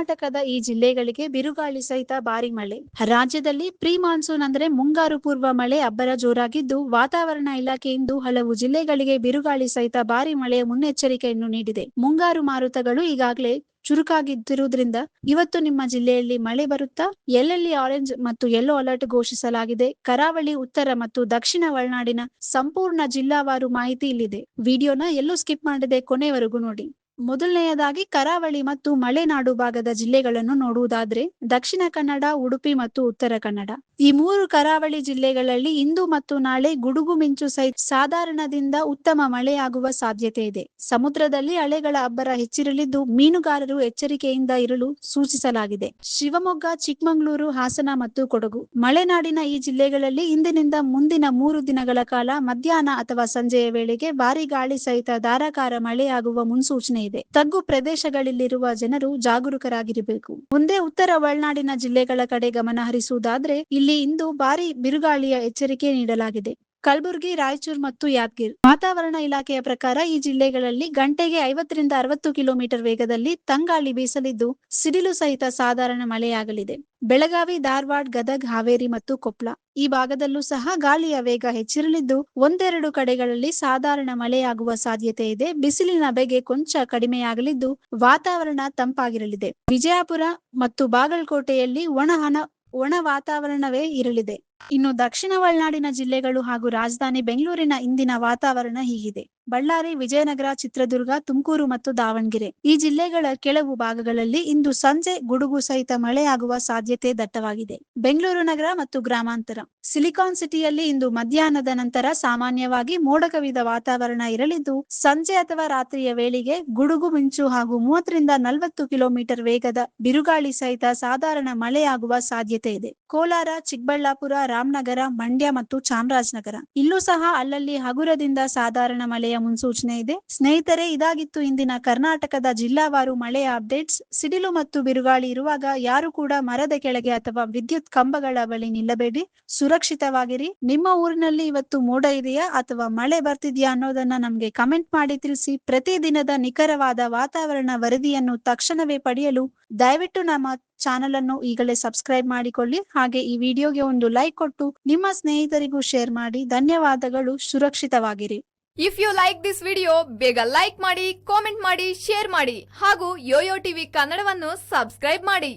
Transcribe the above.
ಕರ್ನಾಟಕದ ಈ ಜಿಲ್ಲೆಗಳಿಗೆ ಬಿರುಗಾಳಿ ಸಹಿತ ಭಾರಿ ಮಳೆ. ರಾಜ್ಯದಲ್ಲಿ ಪ್ರೀ ಮಾನ್ಸೂನ್ ಅಂದ್ರೆ ಮುಂಗಾರು ಪೂರ್ವ ಮಳೆ ಅಬ್ಬರ ಜೋರಾಗಿದ್ದು, ವಾತಾವರಣ ಇಲಾಖೆ ಇಂದು ಹಲವು ಜಿಲ್ಲೆಗಳಿಗೆ ಬಿರುಗಾಳಿ ಸಹಿತ ಭಾರಿ ಮಳೆಯ ಮುನ್ನೆಚ್ಚರಿಕೆಯನ್ನು ನೀಡಿದೆ. ಮುಂಗಾರು ಮಾರುತಗಳು ಈಗಾಗಲೇ ಚುರುಕಾಗಿದ್ದಿರುವುದರಿಂದ ಇವತ್ತು ನಿಮ್ಮ ಜಿಲ್ಲೆಯಲ್ಲಿ ಮಳೆ ಬರುತ್ತಾ? ಎಲ್ಲೆಲ್ಲಿ ಆರೆಂಜ್ ಮತ್ತು ಯೆಲ್ಲೋ ಅಲರ್ಟ್ ಘೋಷಿಸಲಾಗಿದೆ? ಕರಾವಳಿ, ಉತ್ತರ ಮತ್ತು ದಕ್ಷಿಣ ಒಳನಾಡಿನ ಸಂಪೂರ್ಣ ಜಿಲ್ಲಾವಾರು ಮಾಹಿತಿ ಇಲ್ಲಿದೆ. ವಿಡಿಯೋನ ಎಲ್ಲೂ ಸ್ಕಿಪ್ ಮಾಡದೆ ಕೊನೆವರೆಗೂ ನೋಡಿ. ಮೊದಲನೆಯದಾಗಿ ಕರಾವಳಿ ಮತ್ತು ಮಲೆನಾಡು ಭಾಗದ ಜಿಲ್ಲೆಗಳನ್ನು ನೋಡುವುದಾದ್ರೆ ದಕ್ಷಿಣ ಕನ್ನಡ, ಉಡುಪಿ ಮತ್ತು ಉತ್ತರ ಕನ್ನಡ ಈ ಮೂರು ಕರಾವಳಿ ಜಿಲ್ಲೆಗಳಲ್ಲಿ ಇಂದು ಮತ್ತು ನಾಳೆ ಗುಡುಗು ಮಿಂಚು ಸಹಿತ ಸಾಧಾರಣದಿಂದ ಉತ್ತಮ ಮಳೆಯಾಗುವ ಸಾಧ್ಯತೆ ಇದೆ. ಸಮುದ್ರದಲ್ಲಿ ಅಲೆಗಳ ಅಬ್ಬರ ಹೆಚ್ಚಿರಲಿದ್ದು ಮೀನುಗಾರರು ಎಚ್ಚರಿಕೆಯಿಂದ ಇರಲು ಸೂಚಿಸಲಾಗಿದೆ. ಶಿವಮೊಗ್ಗ, ಚಿಕ್ಕಮಗಳೂರು, ಹಾಸನ ಮತ್ತು ಕೊಡಗು ಮಲೆನಾಡಿನ ಈ ಜಿಲ್ಲೆಗಳಲ್ಲಿ ಇಂದಿನಿಂದ ಮುಂದಿನ 3 ದಿನಗಳ ಕಾಲ ಮಧ್ಯಾಹ್ನ ಅಥವಾ ಸಂಜೆಯ ವೇಳೆಗೆ ಭಾರಿ ಗಾಳಿ ಸಹಿತ ಧಾರಾಕಾರ ಮಳೆಯಾಗುವ ಮುನ್ಸೂಚನೆ ಇದೆ. ತಗ್ಗು ಪ್ರದೇಶಗಳಲ್ಲಿರುವ ಜನರು ಜಾಗರೂಕರಾಗಿರಬೇಕು. ಮುಂದೆ ಉತ್ತರ ಒಳನಾಡಿನ ಜಿಲ್ಲೆಗಳ ಕಡೆ ಗಮನ ಹರಿಸುವುದಾದ್ರೆ ಇಲ್ಲಿ ಇಂದು ಭಾರಿ ಬಿರುಗಾಳಿಯ ಎಚ್ಚರಿಕೆ ನೀಡಲಾಗಿದೆ. ಕಲಬುರಗಿ, ರಾಯಚೂರು ಮತ್ತು ಯಾದಗಿರಿ ವಾತಾವರಣ ಇಲಾಖೆಯ ಪ್ರಕಾರ ಈ ಜಿಲ್ಲೆಗಳಲ್ಲಿ ಗಂಟೆಗೆ 50 ರಿಂದ 60 ಕಿಲೋಮೀಟರ್ ವೇಗದಲ್ಲಿ ತಂಗಾಳಿ ಬೀಸಲಿದ್ದು ಸಿಡಿಲು ಸಹಿತ ಸಾಧಾರಣ ಮಳೆಯಾಗಲಿದೆ. ಬೆಳಗಾವಿ, ಧಾರವಾಡ, ಗದಗ, ಹಾವೇರಿ ಮತ್ತು ಕೊಪ್ಪಳ ಈ ಭಾಗದಲ್ಲೂ ಸಹ ಗಾಳಿಯ ವೇಗ ಹೆಚ್ಚಿರಲಿದ್ದು ಒಂದೆರಡು ಕಡೆಗಳಲ್ಲಿ ಸಾಧಾರಣ ಮಳೆಯಾಗುವ ಸಾಧ್ಯತೆ ಇದೆ. ಬಿಸಿಲಿನ ಬೆಗೆ ಕೊಂಚ ಕಡಿಮೆಯಾಗಲಿದ್ದು ವಾತಾವರಣ ತಂಪಾಗಿರಲಿದೆ. ವಿಜಯಪುರ ಮತ್ತು ಬಾಗಲಕೋಟೆಯಲ್ಲಿ ಒಣ ವಾತಾವರಣವೇ ಇರಲಿದೆ. ಇನ್ನು ದಕ್ಷಿಣ ಒಳನಾಡಿನ ಜಿಲ್ಲೆಗಳು ಹಾಗೂ ರಾಜಧಾನಿ ಬೆಂಗಳೂರಿನ ಇಂದಿನ ವಾತಾವರಣ ಹೀಗಿದೆ. ಬಳ್ಳಾರಿ, ವಿಜಯನಗರ, ಚಿತ್ರದುರ್ಗ, ತುಮಕೂರು ಮತ್ತು ದಾವಣಗೆರೆ ಈ ಜಿಲ್ಲೆಗಳ ಕೆಲವು ಭಾಗಗಳಲ್ಲಿ ಇಂದು ಸಂಜೆ ಗುಡುಗು ಸಹಿತ ಮಳೆಯಾಗುವ ಸಾಧ್ಯತೆ ದಟ್ಟವಾಗಿದೆ. ಬೆಂಗಳೂರು ನಗರ ಮತ್ತು ಗ್ರಾಮಾಂತರ ಸಿಲಿಕಾನ್ ಸಿಟಿಯಲ್ಲಿ ಇಂದು ಮಧ್ಯಾಹ್ನದ ನಂತರ ಸಾಮಾನ್ಯವಾಗಿ ಮೋಡ ಕವಿದ ವಾತಾವರಣ ಇರಲಿದ್ದು ಸಂಜೆ ಅಥವಾ ರಾತ್ರಿಯ ವೇಳೆಗೆ ಗುಡುಗು ಮಿಂಚು ಹಾಗೂ 30 ರಿಂದ 40 ಕಿಲೋಮೀಟರ್ ವೇಗದ ಬಿರುಗಾಳಿ ಸಹಿತ ಸಾಧಾರಣ ಮಳೆಯಾಗುವ ಸಾಧ್ಯತೆ ಇದೆ. ಕೋಲಾರ, ಚಿಕ್ಕಬಳ್ಳಾಪುರ, ರಾಮನಗರ, ಮಂಡ್ಯ ಮತ್ತು ಚಾಮರಾಜನಗರ ಇಲ್ಲೂ ಸಹ ಅಲ್ಲಲ್ಲಿ ಹಗುರದಿಂದ ಸಾಧಾರಣ ಮಳೆಯ ಮುನ್ಸೂಚನೆ ಇದೆ. ಸ್ನೇಹಿತರೆ, ಇದಾಗಿತ್ತು ಇಂದಿನ ಕರ್ನಾಟಕದ ಜಿಲ್ಲಾವಾರು ಮಳೆಯ ಅಪ್ಡೇಟ್ಸ್. ಸಿಡಿಲು ಮತ್ತು ಬಿರುಗಾಳಿ ಇರುವಾಗ ಯಾರು ಕೂಡ ಮರದ ಕೆಳಗೆ ಅಥವಾ ವಿದ್ಯುತ್ ಕಂಬಗಳ ಬಳಿ ನಿಲ್ಲಬೇಡಿ. ಸುರಕ್ಷಿತವಾಗಿರಿ. ನಿಮ್ಮ ಊರಿನಲ್ಲಿ ಇವತ್ತು ಮೋಡ ಇದೆಯಾ ಅಥವಾ ಮಳೆ ಬರ್ತಿದ್ಯಾ ಅನ್ನೋದನ್ನ ನಮ್ಗೆ ಕಮೆಂಟ್ ಮಾಡಿ ತಿಳಿಸಿ. ಪ್ರತಿದಿನದ ನಿಖರವಾದ ವಾತಾವರಣ ವರದಿಯನ್ನು ತಕ್ಷಣವೇ ಪಡೆಯಲು ದಯವಿಟ್ಟು ನಮ್ಮ ಚಾನೆಲ್ ಅನ್ನು ಈಗಲೇ ಸಬ್ಸ್ಕ್ರೈಬ್ ಮಾಡಿಕೊಳ್ಳಿ. ಹಾಗೆ ಈ ವಿಡಿಯೋಗೆ ಒಂದು ಲೈಕ್ ಕೊಟ್ಟು ನಿಮ್ಮ ಸ್ನೇಹಿತರಿಗೂ ಶೇರ್ ಮಾಡಿ. ಧನ್ಯವಾದಗಳು. ಸುರಕ್ಷಿತವಾಗಿರಿ. If you like this video ಬೇಗ ಲೈಕ್ ಮಾಡಿ, ಕಾಮೆಂಟ್ ಮಾಡಿ, ಶೇರ್ ಮಾಡಿ ಹಾಗೂ ಯೋಯೋ ಟಿವಿ ಕನ್ನಡವನ್ನು ಸಬ್ಸ್ಕ್ರೈಬ್ ಮಾಡಿ.